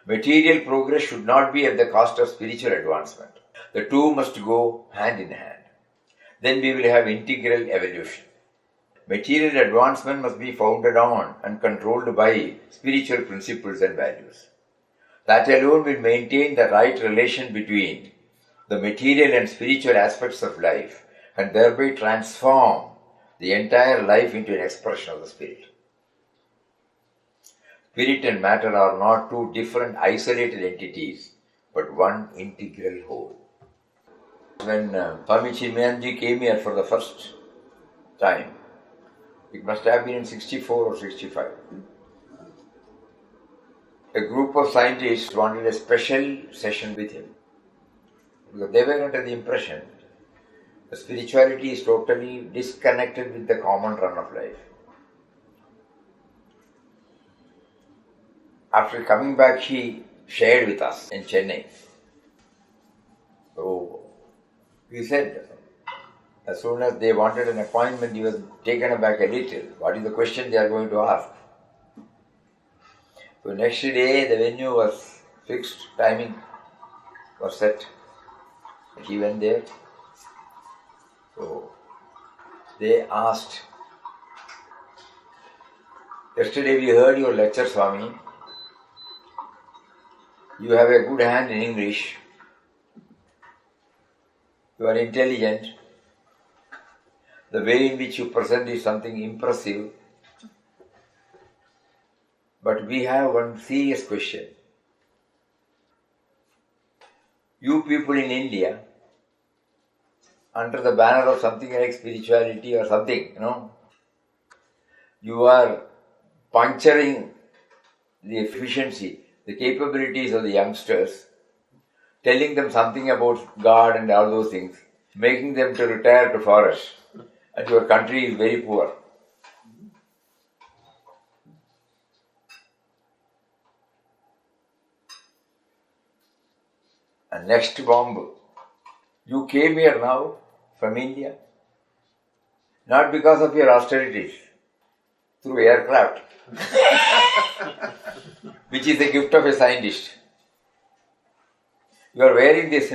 Material progress should not be at the cost of spiritual advancement. The two must go hand in hand. Then we will have integral evolution. Material advancement must be founded on and controlled by spiritual principles and values. That alone will maintain the right relation between the material and spiritual aspects of life and thereby transform the entire life into an expression of the spirit. Spirit and matter are not two different isolated entities, but one integral whole. When Swami Chinmayanji came here for the first time, it must have been in 64 or 65. A group of scientists wanted a special session with him, because they were under the impression that spirituality is totally disconnected with the common run of life. After coming back, he shared with us in Chennai. So he said, as soon as they wanted an appointment, he was taken aback a little. What is the question they are going to ask? So next day, the venue was fixed, timing was set. He went there. So they asked, yesterday we heard your lecture, Swami. You have a good hand in English. You are intelligent. The way in which you present is something impressive. But we have one serious question. You people in India, under the banner of something like spirituality or something, you are puncturing the efficiency, the capabilities of the youngsters, telling them something about God and all those things, making them to retire to forest, and your country is very poor. And next bomb, you came here now from India, not because of your austerities, through aircraft, which is the gift of a scientist. You are wearing this,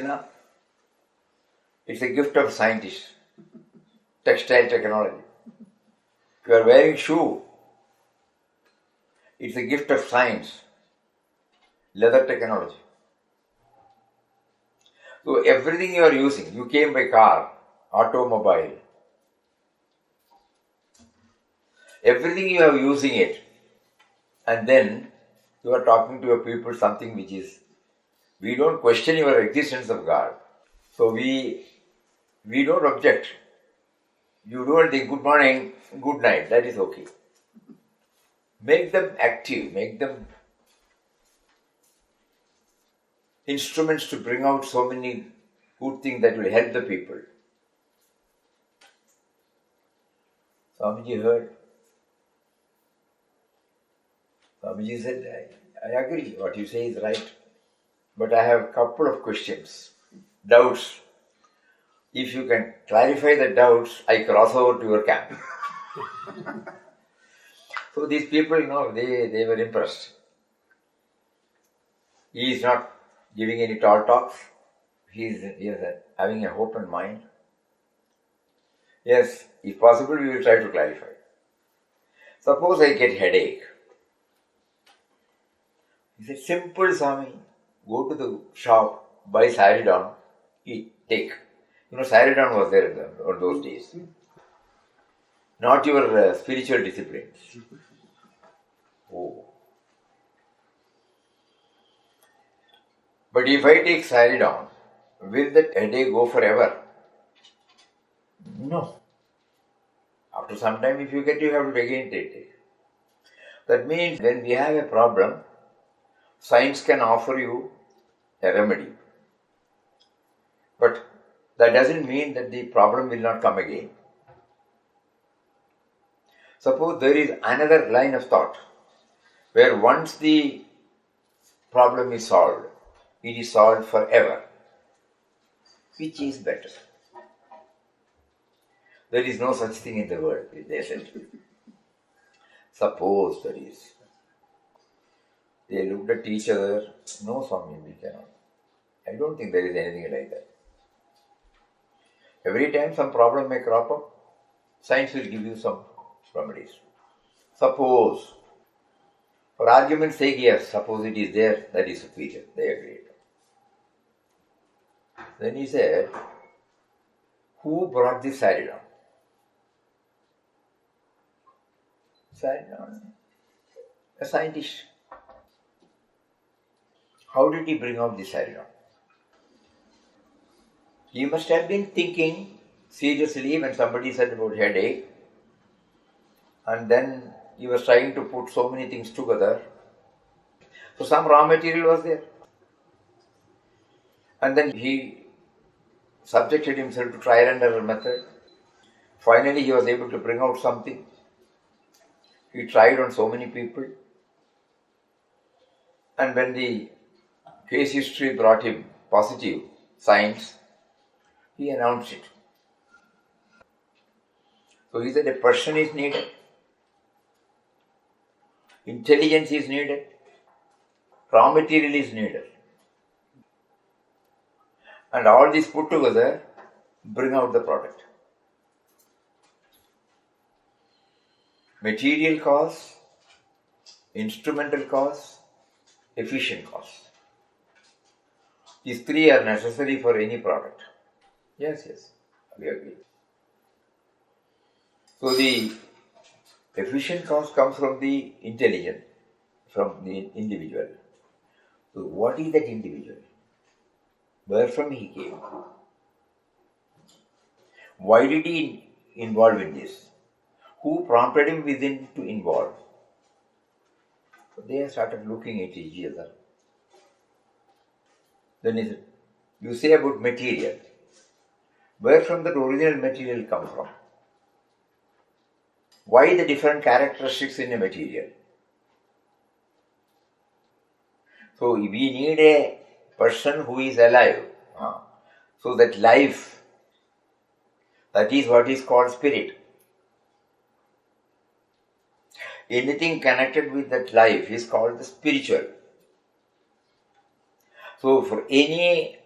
it's a gift of a scientist, textile technology. You are wearing shoe, it's a gift of science, leather technology. So everything you are using, you came by car, automobile, everything you are using it, and then you are talking to your people something which is, we don't question your existence of God. So we don't object. You don't think good morning, good night, that is okay. Make them active, make them instruments to bring out so many good things that will help the people. Swamiji heard. Swamiji said, I agree, what you say is right. But I have a couple of questions, doubts. If you can clarify the doubts, I cross over to your camp. So these people, they were impressed. He is not giving any tall talks. He is having an open mind. Yes, if possible, we will try to clarify. Suppose I get headache. He said, simple, Swami. Go to the shop, buy Saridon, eat, take. Saridon was there in those days. Not your spiritual disciplines. Oh. But if I take Saridon, will that headache go forever? No. After some time, if you get, you have to again take it. That means when we have a problem, science can offer you a remedy. But that doesn't mean that the problem will not come again. Suppose there is another line of thought where once the problem is solved, it is solved forever. Which is better? There is no such thing in the world, they said. Suppose there is. They looked at each other. No, Swami, we cannot. I don't think there is anything like that. Every time some problem may crop up, science will give you some remedies. Suppose, for argument's sake, yes, suppose it is there, that is superior. They agreed. Then he said, who brought this Saridon? Saridon? A scientist. How did he bring out this Saridon? He must have been thinking seriously when somebody said about headache, and then he was trying to put so many things together. So some raw material was there. And then he subjected himself to trial and error method. Finally, he was able to bring out something. He tried on so many people. And when the case history brought him positive signs, he announced it. So he said a person is needed. Intelligence is needed. Raw material is needed. And all these put together bring out the product. Material cause, instrumental cause, efficient cause. These three are necessary for any product. Yes, we agree. So the efficient cause comes from the intelligent, from the individual. So what is that individual? Where from he came? Why did he involve in this? Who prompted him within to involve? So they started looking at each other. Then he said, you say about material. Where from the original material come from? Why the different characteristics in a material? So we need a person who is alive. So that life, that is what is called spirit. Anything connected with that life is called the spiritual. So for any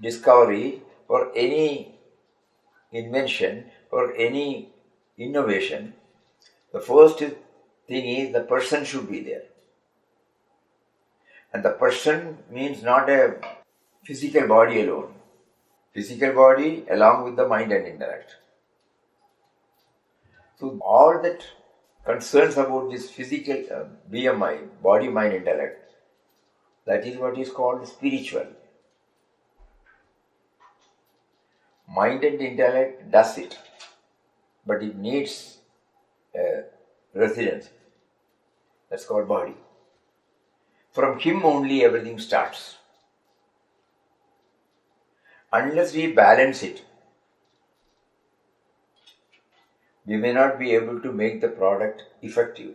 discovery, for any invention, for any innovation, the first thing is the person should be there. And the person means not a physical body alone. Physical body along with the mind and intellect. So all that concerns about this physical BMI, body, mind, intellect, that is what is called spiritual. Mind and intellect does it, but it needs a residence. That's called body. From him only everything starts. Unless we balance it, we may not be able to make the product effective,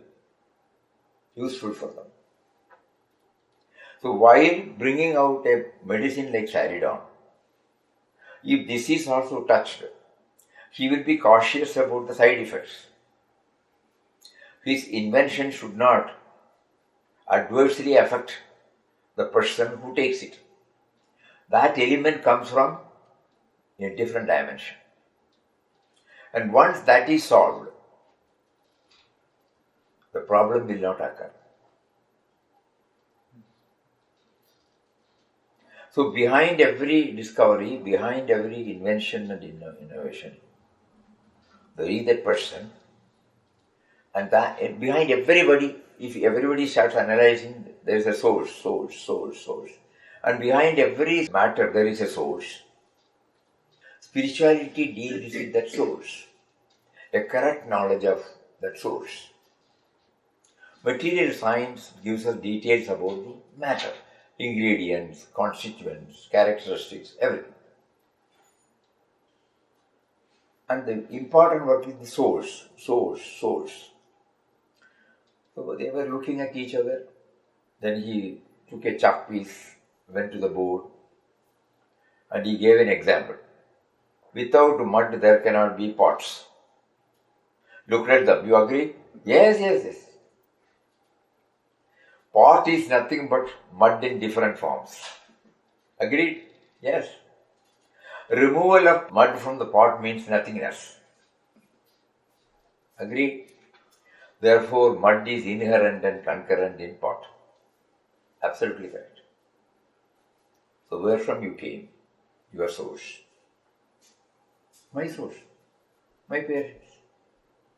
useful for them. So while bringing out a medicine like Saridon, if this is also touched, he will be cautious about the side effects. His invention should not adversely affect the person who takes it. That element comes from a different dimension. And once that is solved, the problem will not occur. So behind every discovery, behind every invention and innovation, there is that person. And behind everybody, if everybody starts analyzing, there is a source. And behind every matter, there is a source. Spirituality deals with that source, a correct knowledge of that source. Material science gives us details about the matter, ingredients, constituents, characteristics, everything. And the important work is the source. So they were looking at each other. Then he took a chalk piece, went to the board, and he gave an example. Without mud, there cannot be pots. Look at them. You agree? Yes. Pot is nothing but mud in different forms. Agreed? Yes. Removal of mud from the pot means nothingness. Agreed? Therefore, mud is inherent and concurrent in pot. Absolutely correct. So, where from you came? Your source. My source. My parents.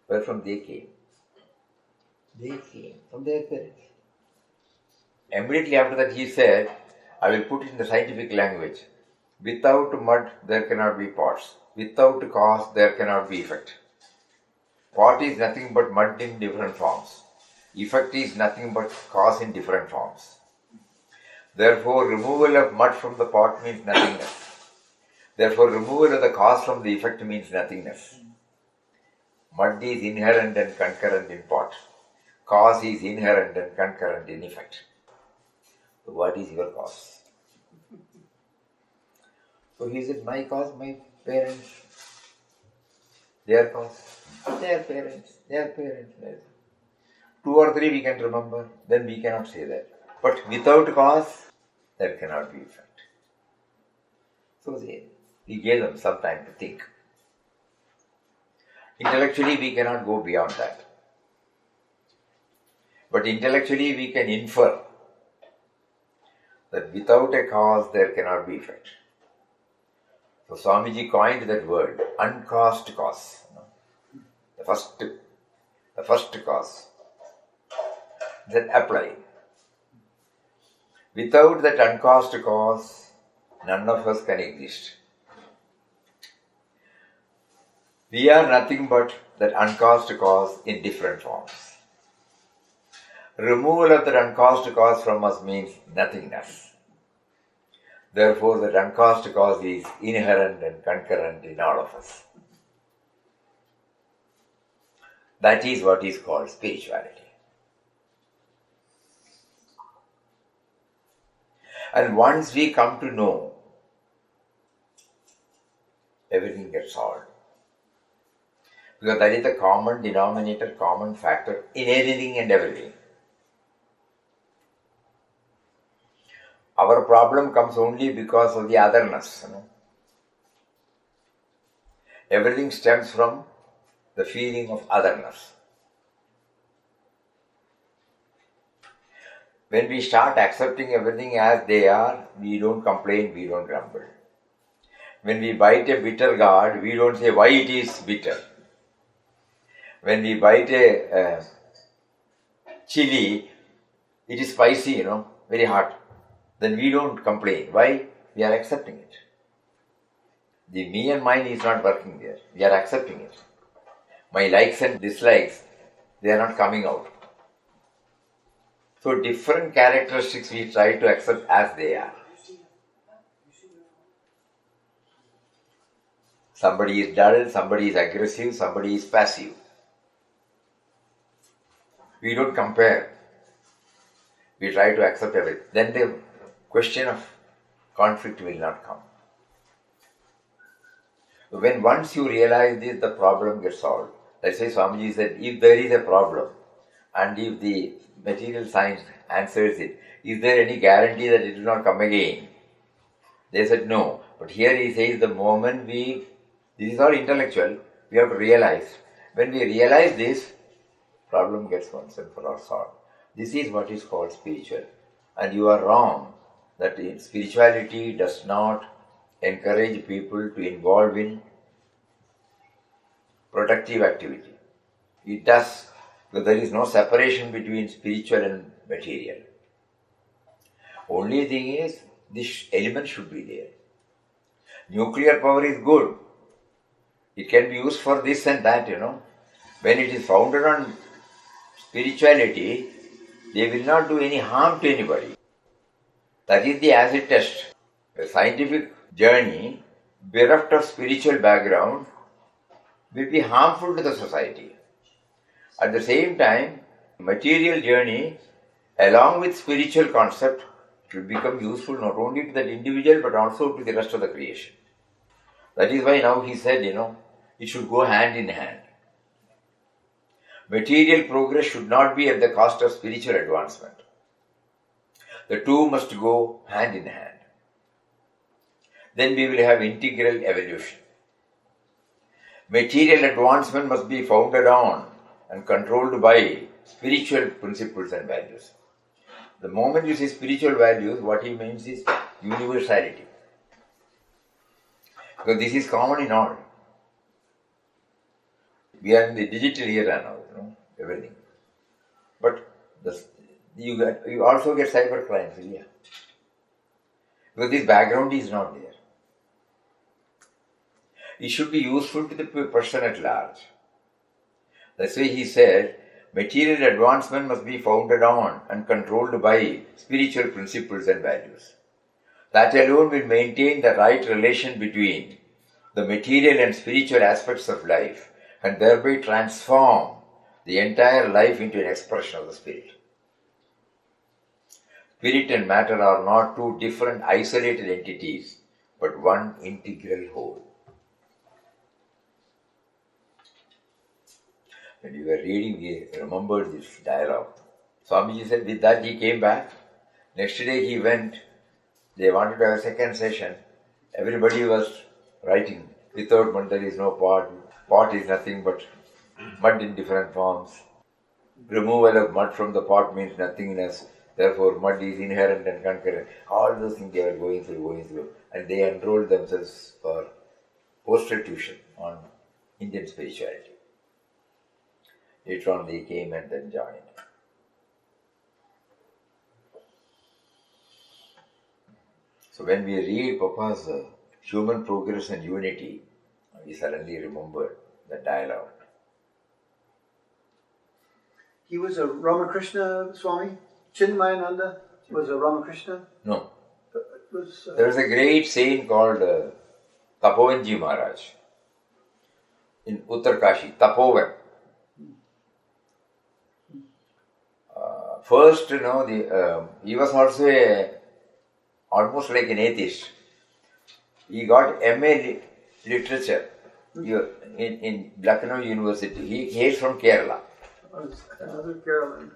Where from they came? They came from their parents. Immediately after that he said, I will put it in the scientific language. Without mud there cannot be pots. Without cause there cannot be effect. Pot is nothing but mud in different forms. Effect is nothing but cause in different forms. Therefore, removal of mud from the pot means nothingness. Therefore, removal of the cause from the effect means nothingness. Mud is inherent and concurrent in pot. Cause is inherent and concurrent in effect. So what is your cause? So he said, my cause, my parents. Their cause, their parents, their parents. Two or three we can remember, then we cannot say that. But without cause, there cannot be effect. So he gave them some time to think. Intellectually we cannot go beyond that. But intellectually we can infer that without a cause there cannot be effect. So Swamiji coined that word, uncaused cause. The first cause. Then apply. Without that uncaused cause, none of us can exist. We are nothing but that uncaused cause in different forms. Removal of that uncaused cause from us means nothingness. Therefore, that uncaused cause is inherent and concurrent in all of us. That is what is called spirituality. And once we come to know, everything gets solved. Because that is the common denominator, common factor in anything and everything. Our problem comes only because of the otherness. Everything stems from the feeling of otherness. When we start accepting everything as they are, we don't complain, we don't grumble. When we bite a bitter gourd, we don't say why it is bitter. When we bite a chili, it is spicy, very hot. Then we don't complain. Why? We are accepting it. The me and mine is not working there. We are accepting it. My likes and dislikes, they are not coming out. So different characteristics we try to accept as they are. Somebody is dull, somebody is aggressive, somebody is passive. We don't compare. We try to accept everything. Then the question of conflict will not come. When once you realize this, the problem gets solved. That's why Swamiji said, if there is a problem and if the material science answers it, is there any guarantee that it will not come again? They said no. But here he says the moment this is all intellectual, we have to realize. When we realize this, problem gets once and for all solved. This is what is called spiritual. And you are wrong that spirituality does not encourage people to involve in productive activity. It does, because there is no separation between spiritual and material. Only thing is, this element should be there. Nuclear power is good. It can be used for this and that, When it is founded on spirituality, they will not do any harm to anybody. That is the acid test. A scientific journey bereft of spiritual background will be harmful to the society. At the same time, material journey along with spiritual concept will become useful not only to that individual but also to the rest of the creation. That is why now he said, it should go hand in hand. Material progress should not be at the cost of spiritual advancement. The two must go hand in hand. Then we will have integral evolution. Material advancement must be founded on and controlled by spiritual principles and values. The moment you say spiritual values, what he means is universality. Because this is common in all. We are in the digital era now, everything. But you also get cyber crimes, yeah. Because this background is not there. It should be useful to the person at large. That's why he said, material advancement must be founded on and controlled by spiritual principles and values. That alone will maintain the right relation between the material and spiritual aspects of life and thereby transform the entire life into an expression of the spirit. Spirit and matter are not two different isolated entities, but one integral whole. When we were reading, we remembered this dialogue. Swamiji said with that he came back. Next day he went. They wanted to have a second session. Everybody was writing. Without mud there is no pot. Pot is nothing but mud in different forms. Removal of mud from the pot means nothingness. Therefore mud is inherent and concurrent. All those things they were going through. And they enrolled themselves for postal tuition on Indian spirituality. Later on they came and then joined. So when we read Papa's Human Progress and Unity, we suddenly remembered the dialogue. He was a Ramakrishna Swami? Chinmayananda was a Ramakrishna? No. There is a great saint called Tapovanji Maharaj in Uttarkashi, Tapovan. First, he was also almost like an atheist. He got MA Literature in Lucknow University. He hails from Kerala. Another Kerala.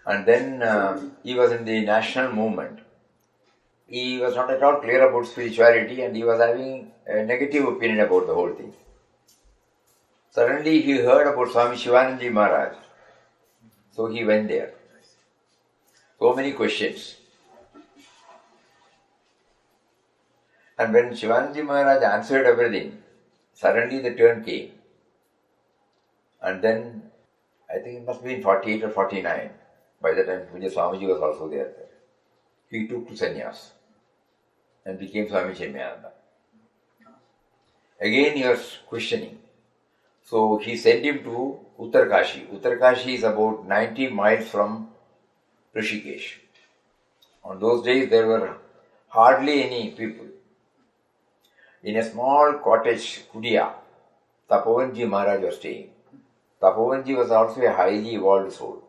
And then he was in the national movement. He was not at all clear about spirituality and he was having a negative opinion about the whole thing. Suddenly he heard about Swami Shivananji Maharaj. So he went there. So many questions. And when Shivananji Maharaj answered everything, suddenly the turn came. And then, I think it must have been 48 or 49. By the time Puja Swamiji was also there. He took to sannyas and became Swami Chinmayananda. Again he was questioning. So he sent him to Uttarkashi. Uttarkashi is about 90 miles from Rishikesh. On those days there were hardly any people. In a small cottage, Kudiya, Tapovanji Maharaj was staying. Tapovanji was also a highly evolved soul.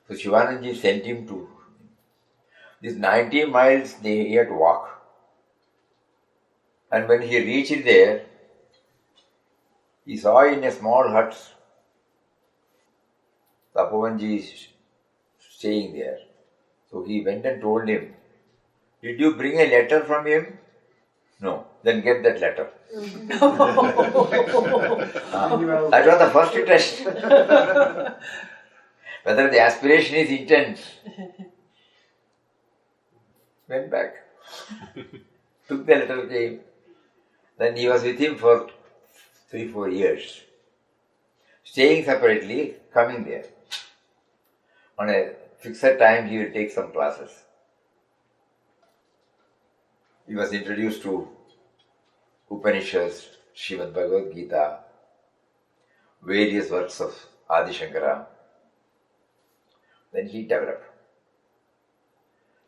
So Shivananji sent him to these 90 miles he had to walk. And when he reached there, he saw in a small hut Tapovanji staying there. So he went and told him, "Did you bring a letter from him?" "No." "Then get that letter." That was the first test. Whether the aspiration is intense. Went back. Took the letter, came. Then he was with him for 3-4 years. Staying separately, coming there. On a fixed time he will take some classes. He was introduced to Upanishads, Srimad Bhagavad Gita, various works of Adi Shankara. Then he developed.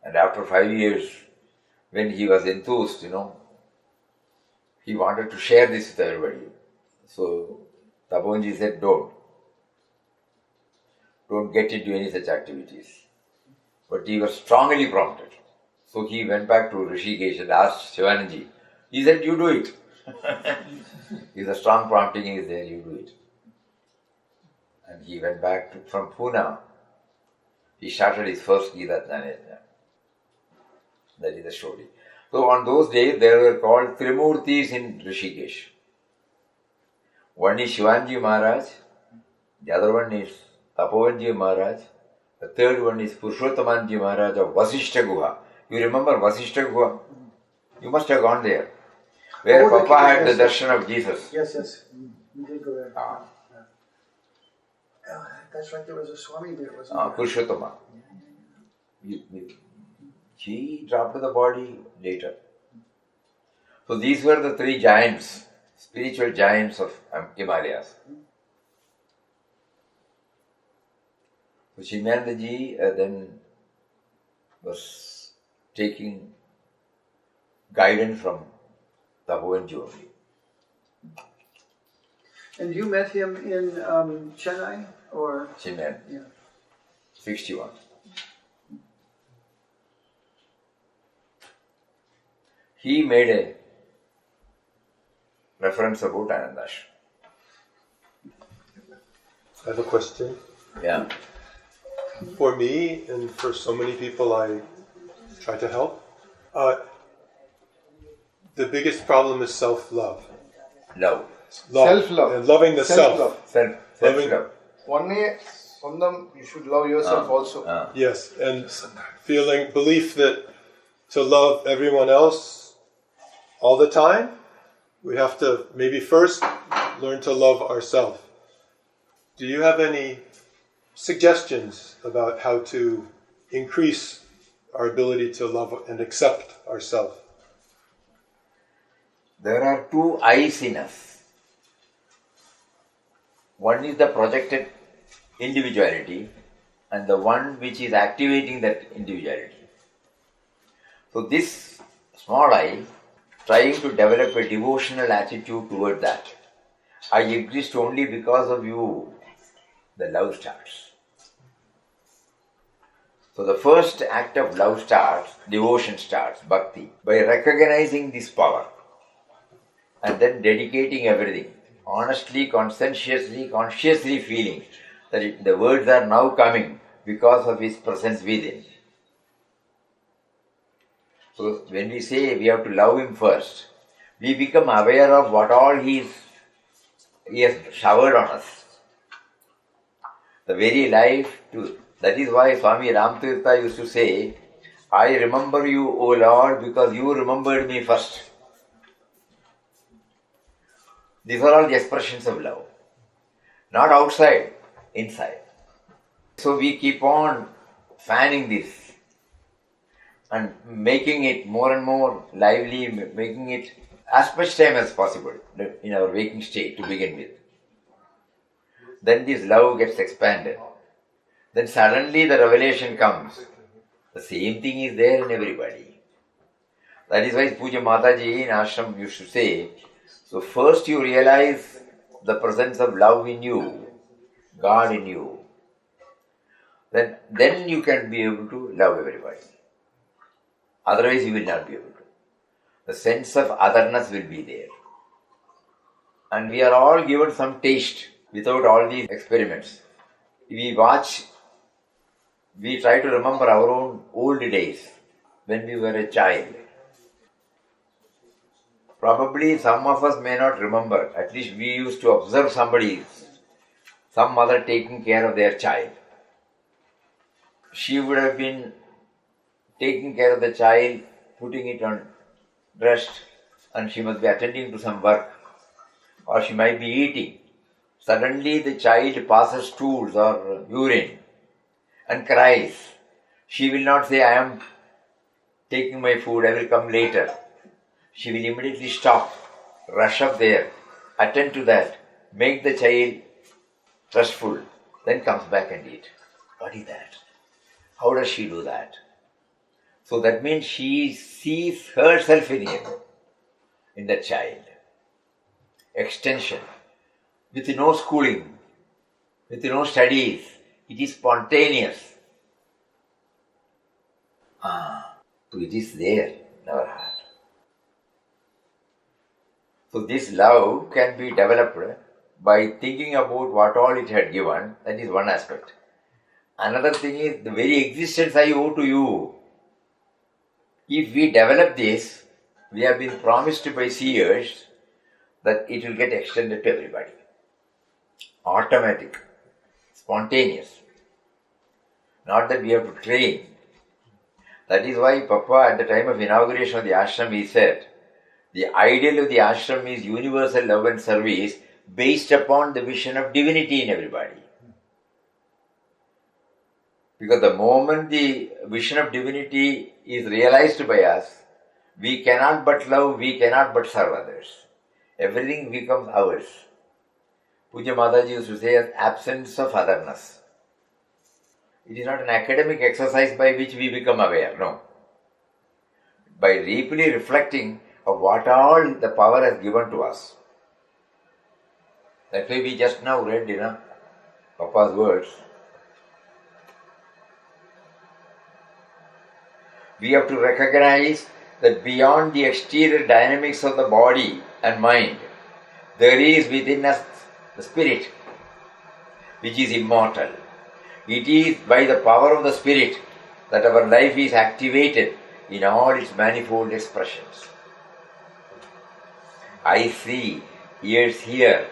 And after 5 years, when he was enthused, he wanted to share this with everybody. So Tapovanji said, don't get into any such activities. But he was strongly prompted. So he went back to Rishikesh and asked Shivananji. He said, you do it. If the strong prompting is there, you do it. And he went back from Pune He started his first Gita Jnana. That is the story. So on those days, there were called Trimurtis in Rishikesh. One is Shivanji Maharaj, the other one is Tapovanji Maharaj, the third one is Purushothamanji Maharaj of Vasishtha Guha. You remember Vasishtha Guha? You must have gone there. Where Papa had the darshan of Jesus. Yes. We did go there. Yeah. That's right, there was a Swami there, wasn't there? Purushottama. He dropped the body later. So these were the three giants, spiritual giants of Himalayas. So Shimandaji then was taking guidance from Tapovanji only. And you met him in Chennai or? Chennai. Yeah. 61. He made a reference about Anandash. I have a question. Yeah. For me and for so many people I try to help, the biggest problem is self-love. Love. Self-love. And loving the self. Self-love. One Sondam, you should love yourself also. Yes, and belief that to love everyone else all the time, we have to maybe first learn to love ourselves. Do you have any suggestions about how to increase our ability to love and accept ourselves? There are two I's in us. One is the projected individuality and the one which is activating that individuality. So this small I, trying to develop a devotional attitude toward that. I exist only because of you. The love starts. So the first act of love starts, devotion starts, bhakti, by recognizing this power and then dedicating everything, honestly, consciously feeling that the words are now coming because of his presence within. So when we say we have to love him first, we become aware of what all he has showered on us. The very life too. That is why Swami Ramtirtha used to say, I remember you, O Lord, because you remembered me first. These are all the expressions of love. Not outside, inside. So we keep on fanning this and making it more and more lively, making it as much time as possible in our waking state to begin with. Then this love gets expanded. Then suddenly the revelation comes. The same thing is there in everybody. That is why Puja Mataji in ashram used to say, so first you realize the presence of love in you, God in you. Then you can be able to love everybody. Otherwise you will not be able to. The sense of otherness will be there. And we are all given some taste without all these experiments. We watch, we try to remember our own old days when we were a child. Probably some of us may not remember. At least we used to observe some mother taking care of their child. She would have been taking care of the child, putting it on rest, and she must be attending to some work. Or she might be eating. Suddenly the child passes stools or urine and cries. She will not say, I am taking my food, I will come later. She will immediately stop, rush up there, attend to that, make the child restful, then comes back and eat. What is that? How does she do that? So that means she sees herself in him, in that child. Extension. With no schooling, with no studies, it is spontaneous. So it is there in our heart. So this love can be developed by thinking about what all it had given. That is one aspect. Another thing is the very existence I owe to you. If we develop this, we have been promised by seers that it will get extended to everybody. Automatic, spontaneous. Not that we have to train. That is why Papa at the time of inauguration of the ashram he said, the ideal of the ashram is universal love and service based upon the vision of divinity in everybody. Because the moment the vision of divinity is realized by us, we cannot but love, we cannot but serve others. Everything becomes ours. Puja Mataji used to say as absence of otherness. It is not an academic exercise by which we become aware, no. By deeply reflecting of what all the power has given to us. That's why we just now read, Papa's words. We have to recognize that beyond the exterior dynamics of the body and mind, there is within us the spirit, which is immortal. It is by the power of the spirit that our life is activated in all its manifold expressions. Eyes see, ears hear,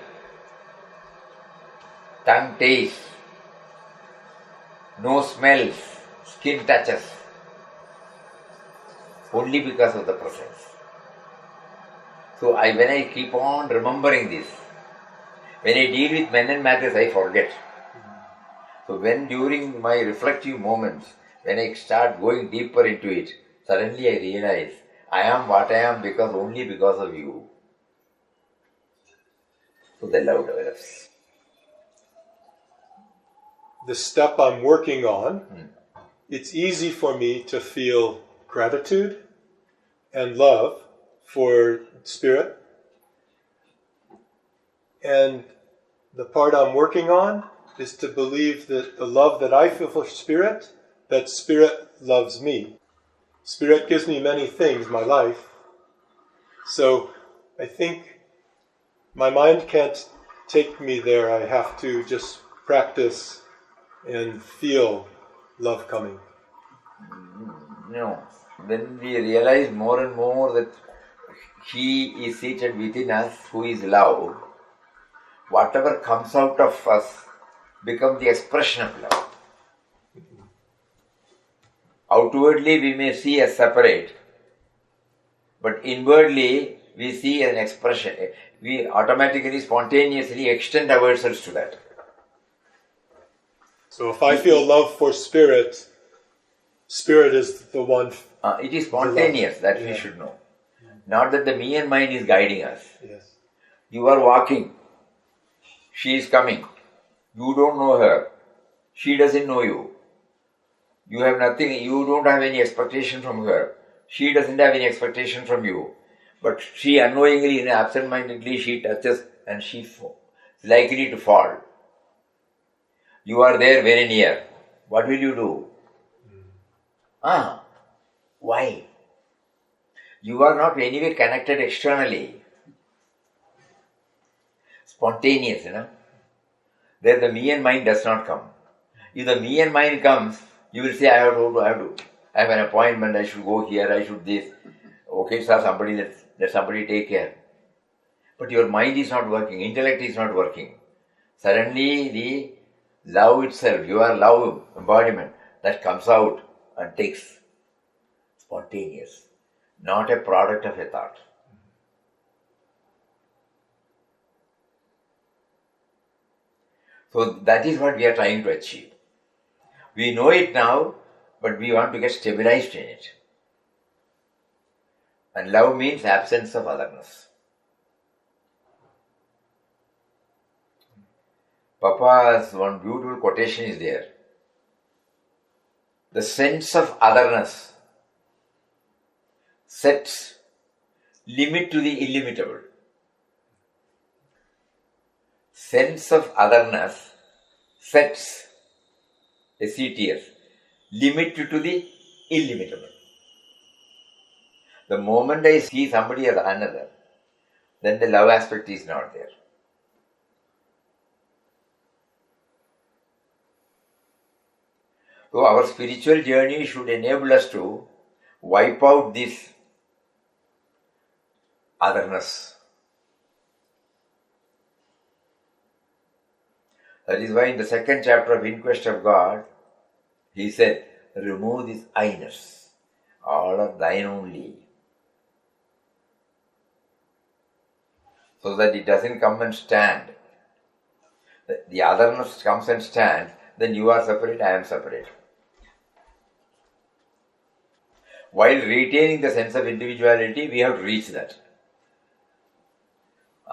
tongue tastes, nose smells, skin touches, only because of the presence. So when I keep on remembering this, when I deal with men and matters, I forget. So when during my reflective moments, when I start going deeper into it, suddenly I realize I am what I am only because of you. So the love develops. The step I'm working on, it's easy for me to feel gratitude and love for Spirit. And the part I'm working on is to believe that the love that I feel for Spirit, that Spirit loves me. Spirit gives me many things, my life. So I think my mind can't take me there. I have to just practice and feel love coming. No. When we realize more and more that He is seated within us, who is love, whatever comes out of us becomes the expression of love. Outwardly we may see as separate, but inwardly we see an expression. We automatically, spontaneously extend ourselves to that. So if I feel love for Spirit, Spirit is the one. It is spontaneous, that we should know. Not that the me and mind is guiding us. Yes. You are walking. She is coming. You don't know her. She doesn't know you. You have nothing, you don't have any expectation from her. She doesn't have any expectation from you. But she unknowingly, absent-mindedly, she touches and she is likely to fall. You are there very near. What will you do? Why? You are not anyway connected externally. Spontaneous, There the me and mind does not come. If the me and mind comes, you will say, I have an appointment, I should go here, I should this. Okay, sir, let somebody take care. But your mind is not working, intellect is not working. Suddenly the love itself, your love embodiment, that comes out and takes. Spontaneous, not a product of a thought. So that is what we are trying to achieve. We know it now, but we want to get stabilized in it. And love means absence of otherness. Papa's one beautiful quotation is there. The sense of otherness sets limit to the illimitable. Sense of otherness sets, SETS, limit to the illimitable. The moment I see somebody as another, then the love aspect is not there. So our spiritual journey should enable us to wipe out this otherness. That is why in the second chapter of In Quest of God, he said, remove this I-ness. All are thine only. So that it doesn't come and stand. The otherness comes and stands, then you are separate, I am separate. While retaining the sense of individuality, we have to reach that.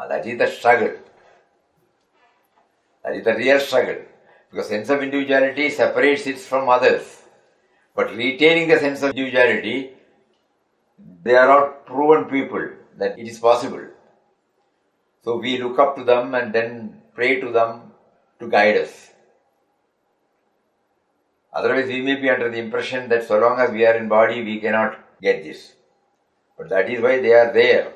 That is the struggle. That is the real struggle. Because sense of individuality separates it from others. But retaining the sense of individuality, they are not proven people that it is possible. So we look up to them and then pray to them to guide us. Otherwise we may be under the impression that so long as we are in body, we cannot get this. But that is why they are there.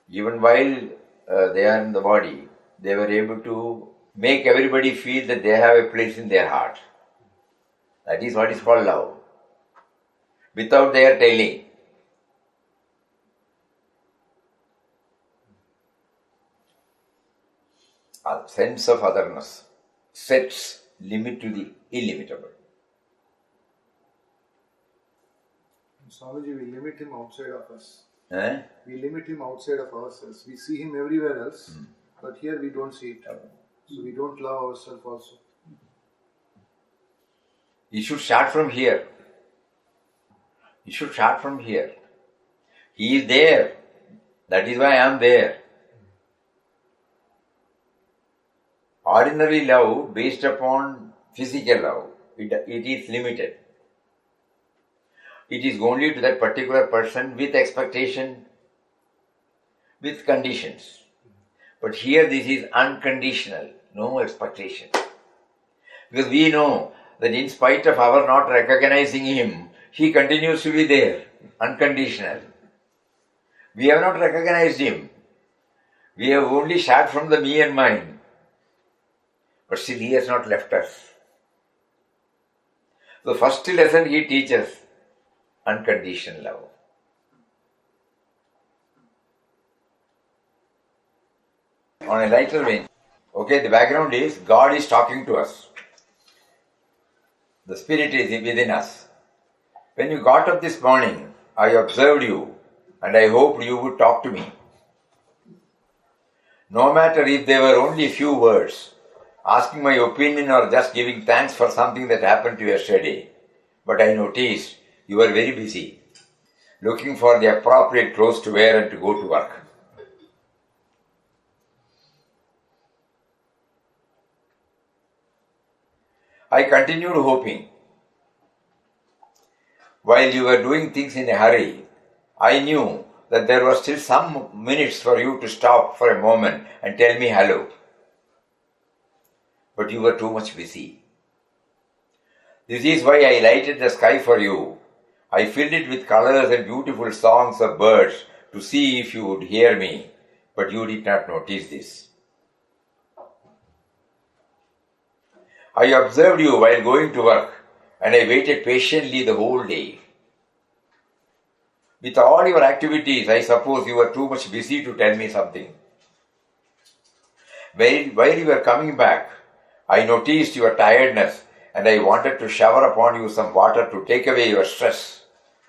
Even while they are in the body, they were able to make everybody feel that they have a place in their heart. That is what is called love. Without their telling. A sense of otherness sets limit to the illimitable. Swamiji, we limit him outside of us. Eh? We limit him outside of ourselves. We see him everywhere else, but here we don't see it. So we don't love ourselves also. You should start from here. You should start from here. He is there. That is why I am there. Ordinary love based upon physical love, it is limited. It is only to that particular person with expectation, with conditions. But here this is unconditional, no expectation. Because we know that in spite of our not recognizing him, he continues to be there, unconditional. We have not recognized him. We have only shot from the me and mine. But still he has not left us. The first lesson he teaches, unconditional love. On a lighter vein, okay, the background is God is talking to us. The Spirit is within us. When you got up this morning, I observed you and I hoped you would talk to me. No matter if they were only few words, asking my opinion or just giving thanks for something that happened to you yesterday. But I noticed you were very busy, looking for the appropriate clothes to wear and to go to work. I continued hoping. While you were doing things in a hurry, I knew that there were still some minutes for you to stop for a moment and tell me hello. But you were too much busy. This is why I lighted the sky for you. I filled it with colors and beautiful songs of birds to see if you would hear me, but you did not notice this. I observed you while going to work, and I waited patiently the whole day. With all your activities, I suppose you were too much busy to tell me something. While you were coming back, I noticed your tiredness, and I wanted to shower upon you some water to take away your stress.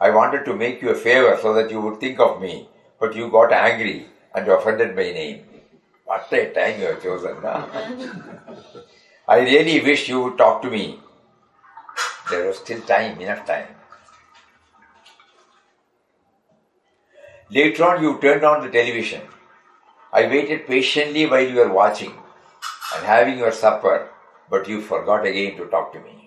I wanted to make you a favor so that you would think of me, but you got angry and offended my name. What a time you have chosen, huh? I really wish you would talk to me. There was still time, enough time. Later on, you turned on the television. I waited patiently while you were watching and having your supper, but you forgot again to talk to me.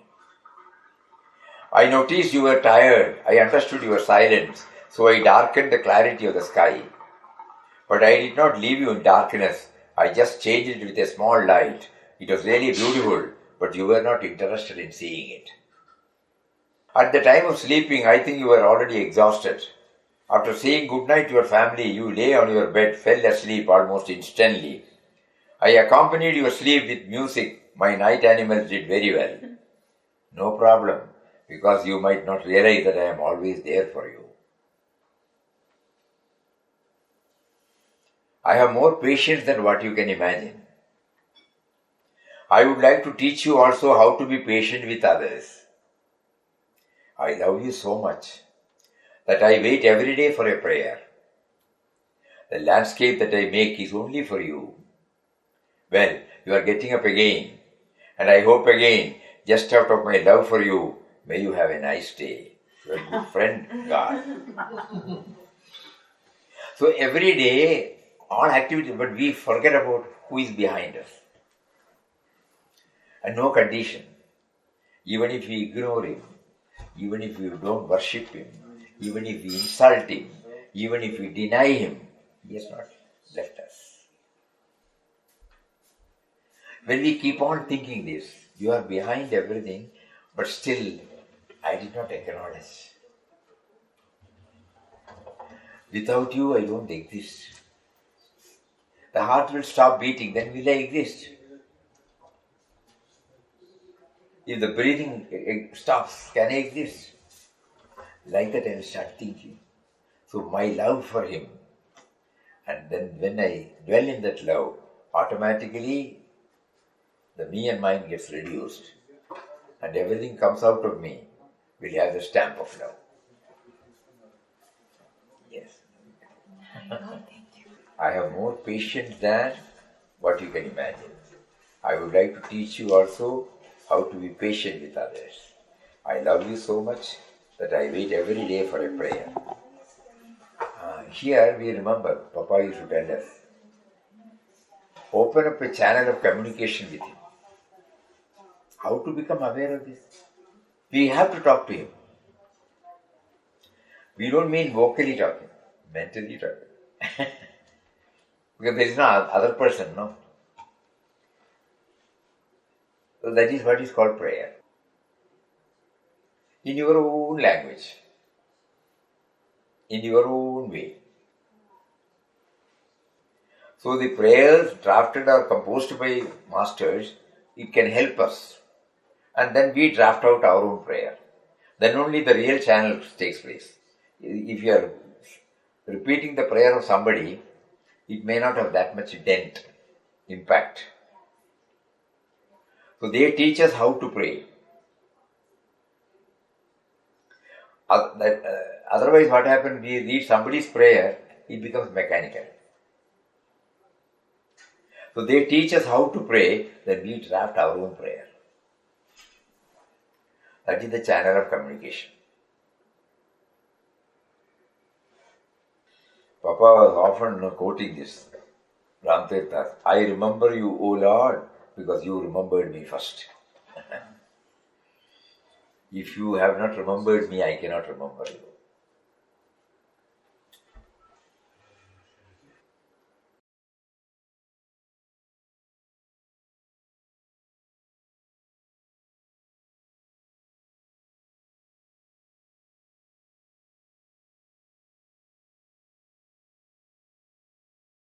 I noticed you were tired. I understood your silence, so I darkened the clarity of the sky. But I did not leave you in darkness. I just changed it with a small light. It was really beautiful, but you were not interested in seeing it. At the time of sleeping, I think you were already exhausted. After saying goodnight to your family, you lay on your bed, fell asleep almost instantly. I accompanied your sleep with music. My night animals did very well. No problem. because you might not realize that I am always there for you. I have more patience than what you can imagine. I would like to teach you also how to be patient with others. I love you so much that I wait every day for a prayer. The landscape that I make is only for you. Well, you are getting up again, and I hope again, just out of my love for you, may you have a nice day. Your good friend, God. So every day, all activities, but we forget about who is behind us. And no condition. Even if we ignore him, even if we don't worship him, even if we insult him, even if we deny him, he has not left us. When we keep on thinking this, you are behind everything, but still, I did not acknowledge. Without you, I don't exist. The heart will stop beating, then will I exist? If the breathing stops, can I exist? Like that I will start thinking. So my love for him, and then when I dwell in that love, automatically the me and mine gets reduced, and everything comes out of me will have the stamp of love. Yes. I have more patience than what you can imagine. I would like to teach you also how to be patient with others. I love you so much that I wait every day for a prayer. Here we remember, Papa used to tell us, open up a channel of communication with him. How to become aware of this? We have to talk to him. We don't mean vocally talking, mentally talking. Because there is no other person, no? So that is what is called prayer. In your own language, in your own way. So the prayers drafted or composed by masters, it can help us. And then we draft out our own prayer. Then only the real channel takes place. If you are repeating the prayer of somebody, it may not have that much dent, impact. So they teach us how to pray. Otherwise what happens, we read somebody's prayer, it becomes mechanical. So they teach us how to pray, then we draft our own prayer. That is the channel of communication. Papa was often quoting this, Ram Tirtha, I remember you, O Lord, because you remembered me first. If you have not remembered me, I cannot remember you.